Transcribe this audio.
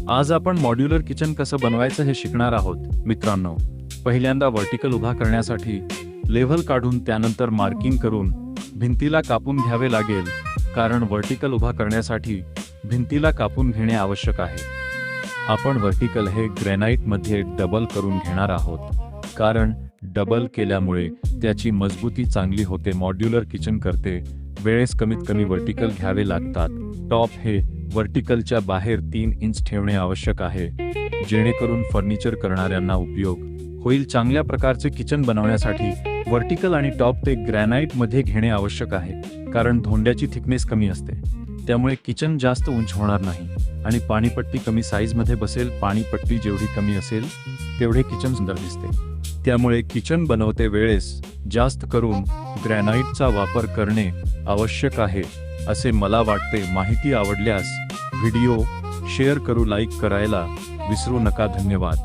आज आपण modular kitchen कसं बनवायचं हे शिकणार आहोत मित्रांनो। पहिल्यांदा वर्टिकल उभा करण्यासाठी लेव्हल काढून त्यानंतर मार्किंग करून भिंतीला कापून घ्यावे लागेल, कारण वर्टिकल उभा करण्यासाठी भिंतीला कापून घेणे आवश्यक आहे। आपण वर्टिकल हे ग्रॅनाइट मध्ये डबल करून घेणार आहोत, कारण डबल केल्यामुळे त्याची मजबूती चांगली होते। मॉड्यूलर किचन करते वेळेस कमीत कमी वर्टिकल घ्यावे लागतात। टॉप हे वर्टिकलच्या बाहेर 3 इंच ठेवणे आवश्यक आहे, जेणेकरून फर्निचर करणाऱ्यांना उपयोग होईल। चांगल्या प्रकारचे किचन बनवण्यासाठी वर्टिकल आणि टॉप ते ग्रॅनाइट मध्ये घेणे आवश्यक आहे, कारण धोंड्याची थिकनेस कमी असते, त्यामुळे किचन जास्त उंच होणार नाही आणि पाणीपट्टी कमी साईज मध्ये बसेल। पाणीपट्टी जेवढी कमी असेल तेवढे किचन सुंदर दिसते, त्यामुळे किचन बनवते वेळेस जास्त करून ग्रॅनाइटचा वापर करणे आवश्यक आहे असे मला वाटते। माहिती आवडल्यास व्हिडिओ शेअर करू, लाईक करायला विसरू नका। धन्यवाद।